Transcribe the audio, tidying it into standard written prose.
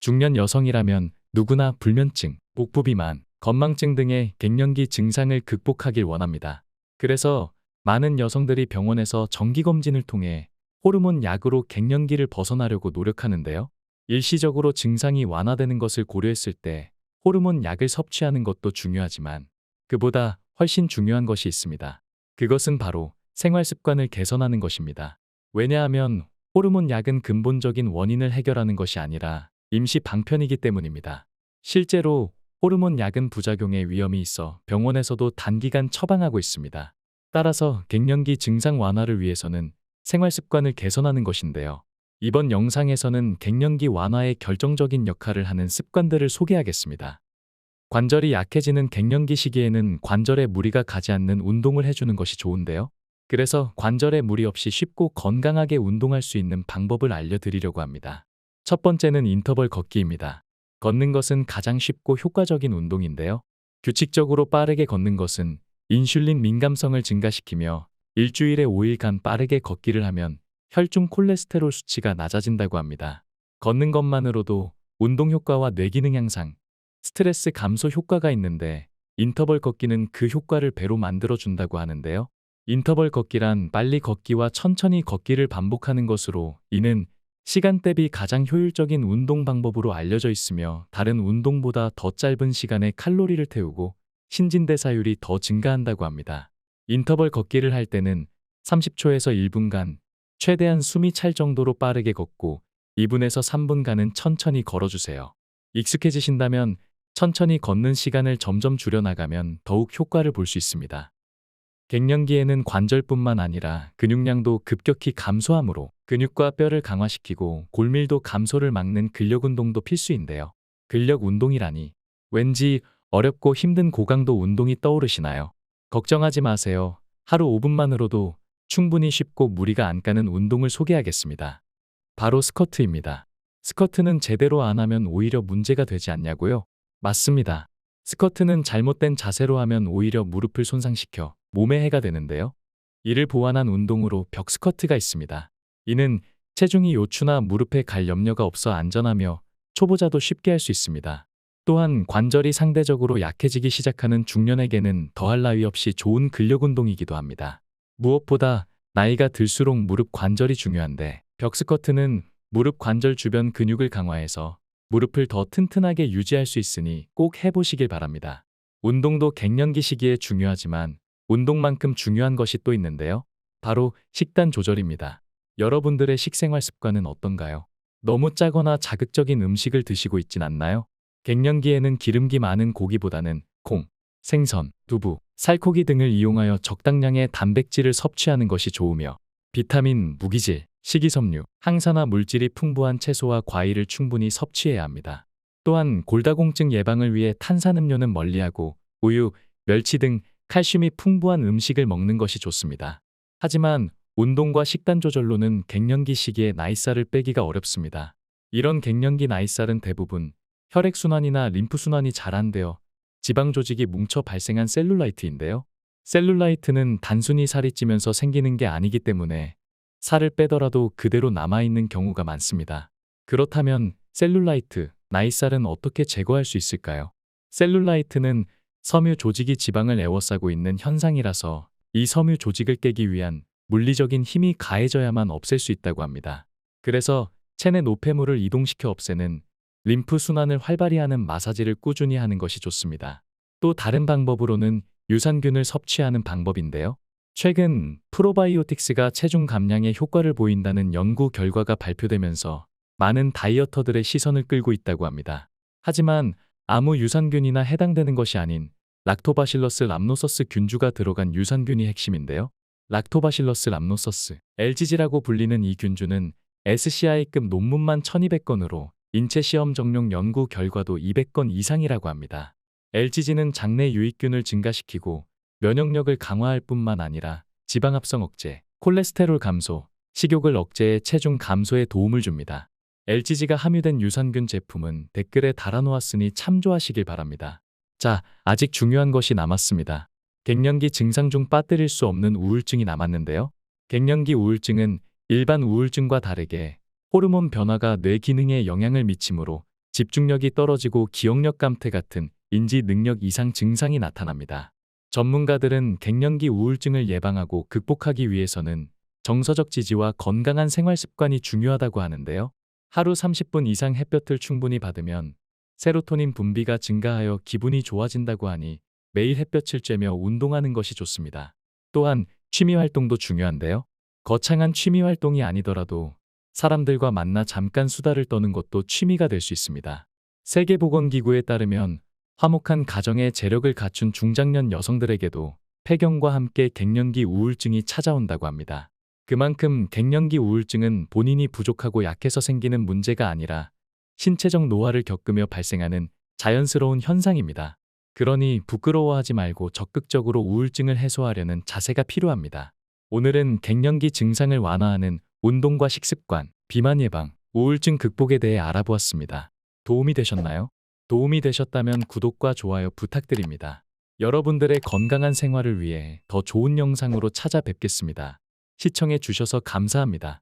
중년 여성이라면 누구나 불면증, 복부 비만, 건망증 등의 갱년기 증상을 극복하길 원합니다. 그래서 많은 여성들이 병원에서 정기검진을 통해 호르몬 약으로 갱년기를 벗어나려고 노력하는데요. 일시적으로 증상이 완화되는 것을 고려했을 때 호르몬 약을 섭취하는 것도 중요하지만 그보다 훨씬 중요한 것이 있습니다. 그것은 바로 생활 습관을 개선하는 것입니다. 왜냐하면 호르몬 약은 근본적인 원인을 해결하는 것이 아니라 임시 방편이기 때문입니다. 실제로 호르몬 약은 부작용의 위험이 있어 병원에서도 단기간 처방하고 있습니다. 따라서 갱년기 증상 완화를 위해서는 생활 습관을 개선하는 것인데요. 이번 영상에서는 갱년기 완화에 결정적인 역할을 하는 습관들을 소개하겠습니다. 관절이 약해지는 갱년기 시기에는 관절에 무리가 가지 않는 운동을 해주는 것이 좋은데요. 그래서 관절에 무리 없이 쉽고 건강하게 운동할 수 있는 방법을 알려드리려고 합니다. 첫 번째는 인터벌 걷기입니다. 걷는 것은 가장 쉽고 효과적인 운동인데요. 규칙적으로 빠르게 걷는 것은 인슐린 민감성을 증가시키며 일주일에 5일간 빠르게 걷기를 하면 혈중 콜레스테롤 수치가 낮아진다고 합니다. 걷는 것만으로도 운동 효과와 뇌기능 향상, 스트레스 감소 효과가 있는데 인터벌 걷기는 그 효과를 배로 만들어준다고 하는데요. 인터벌 걷기란 빨리 걷기와 천천히 걷기를 반복하는 것으로 이는 시간 대비 가장 효율적인 운동 방법으로 알려져 있으며 다른 운동보다 더 짧은 시간에 칼로리를 태우고 신진대사율이 더 증가한다고 합니다. 인터벌 걷기를 할 때는 30초에서 1분간 최대한 숨이 찰 정도로 빠르게 걷고 2분에서 3분간은 천천히 걸어주세요. 익숙해지신다면 천천히 걷는 시간을 점점 줄여나가면 더욱 효과를 볼 수 있습니다. 갱년기에는 관절뿐만 아니라 근육량도 급격히 감소하므로 근육과 뼈를 강화시키고 골밀도 감소를 막는 근력 운동도 필수인데요. 근력 운동이라니 왠지 어렵고 힘든 고강도 운동이 떠오르시나요? 걱정하지 마세요. 하루 5분만으로도 충분히 쉽고 무리가 안 가는 운동을 소개하겠습니다. 바로 스쿼트입니다. 스쿼트는 제대로 안 하면 오히려 문제가 되지 않냐고요? 맞습니다. 스쿼트는 잘못된 자세로 하면 오히려 무릎을 손상시켜 몸에 해가 되는데요. 이를 보완한 운동으로 벽 스쿼트가 있습니다. 이는 체중이 요추나 무릎에 갈 염려가 없어 안전하며 초보자도 쉽게 할 수 있습니다. 또한 관절이 상대적으로 약해지기 시작하는 중년에게는 더할 나위 없이 좋은 근력 운동이기도 합니다. 무엇보다 나이가 들수록 무릎 관절이 중요한데 벽 스쿼트는 무릎 관절 주변 근육을 강화해서 무릎을 더 튼튼하게 유지할 수 있으니 꼭 해보시길 바랍니다. 운동도 갱년기 시기에 중요하지만 운동만큼 중요한 것이 또 있는데요. 바로 식단 조절입니다. 여러분들의 식생활 습관은 어떤가요? 너무 짜거나 자극적인 음식을 드시고 있진 않나요? 갱년기에는 기름기 많은 고기보다는 콩, 생선, 두부, 살코기 등을 이용하여 적당량의 단백질을 섭취하는 것이 좋으며 비타민, 무기질, 식이섬유, 항산화 물질이 풍부한 채소와 과일을 충분히 섭취해야 합니다. 또한 골다공증 예방을 위해 탄산음료는 멀리하고 우유, 멸치 등 칼슘이 풍부한 음식을 먹는 것이 좋습니다. 하지만 운동과 식단 조절로는 갱년기 시기에 나이살을 빼기가 어렵습니다. 이런 갱년기 나이살은 대부분 혈액순환이나 림프순환이 잘 안 되어 지방 조직이 뭉쳐 발생한 셀룰라이트인데요. 셀룰라이트는 단순히 살이 찌면서 생기는 게 아니기 때문에 살을 빼더라도 그대로 남아있는 경우가 많습니다. 그렇다면 셀룰라이트, 나이살은 어떻게 제거할 수 있을까요? 셀룰라이트는 섬유 조직이 지방을 에워싸고 있는 현상이라서 이 섬유 조직을 깨기 위한 물리적인 힘이 가해져야만 없앨 수 있다고 합니다. 그래서 체내 노폐물을 이동시켜 없애는 림프 순환을 활발히 하는 마사지를 꾸준히 하는 것이 좋습니다. 또 다른 방법으로는 유산균을 섭취하는 방법인데요. 최근 프로바이오틱스가 체중 감량에 효과를 보인다는 연구 결과가 발표되면서 많은 다이어터들의 시선을 끌고 있다고 합니다. 하지만 아무 유산균이나 해당되는 것이 아닌 락토바실러스 람노서스 균주가 들어간 유산균이 핵심인데요. 락토바실러스 람노서스, LGG라고 불리는 이 균주는 SCI급 논문만 1200건으로 인체 시험 정용 연구 결과도 200건 이상이라고 합니다. LGG는 장내 유익균을 증가시키고 면역력을 강화할 뿐만 아니라 지방 합성 억제, 콜레스테롤 감소, 식욕을 억제해 체중 감소에 도움을 줍니다. LGG가 함유된 유산균 제품은 댓글에 달아놓았으니 참조하시길 바랍니다. 자, 아직 중요한 것이 남았습니다. 갱년기 증상 중 빠뜨릴 수 없는 우울증이 남았는데요. 갱년기 우울증은 일반 우울증과 다르게 호르몬 변화가 뇌 기능에 영향을 미치므로 집중력이 떨어지고 기억력 감퇴 같은 인지 능력 이상 증상이 나타납니다. 전문가들은 갱년기 우울증을 예방하고 극복하기 위해서는 정서적 지지와 건강한 생활 습관이 중요하다고 하는데요. 하루 30분 이상 햇볕을 충분히 받으면 세로토닌 분비가 증가하여 기분이 좋아진다고 하니 매일 햇볕을 쬐며 운동하는 것이 좋습니다. 또한 취미 활동도 중요한데요. 거창한 취미 활동이 아니더라도 사람들과 만나 잠깐 수다를 떠는 것도 취미가 될 수 있습니다. 세계보건기구에 따르면 화목한 가정의 재력을 갖춘 중장년 여성들에게도 폐경과 함께 갱년기 우울증이 찾아온다고 합니다. 그만큼 갱년기 우울증은 본인이 부족하고 약해서 생기는 문제가 아니라 신체적 노화를 겪으며 발생하는 자연스러운 현상입니다. 그러니 부끄러워하지 말고 적극적으로 우울증을 해소하려는 자세가 필요합니다. 오늘은 갱년기 증상을 완화하는 운동과 식습관, 비만 예방, 우울증 극복에 대해 알아보았습니다. 도움이 되셨나요? 도움이 되셨다면 구독과 좋아요 부탁드립니다. 여러분들의 건강한 생활을 위해 더 좋은 영상으로 찾아뵙겠습니다. 시청해 주셔서 감사합니다.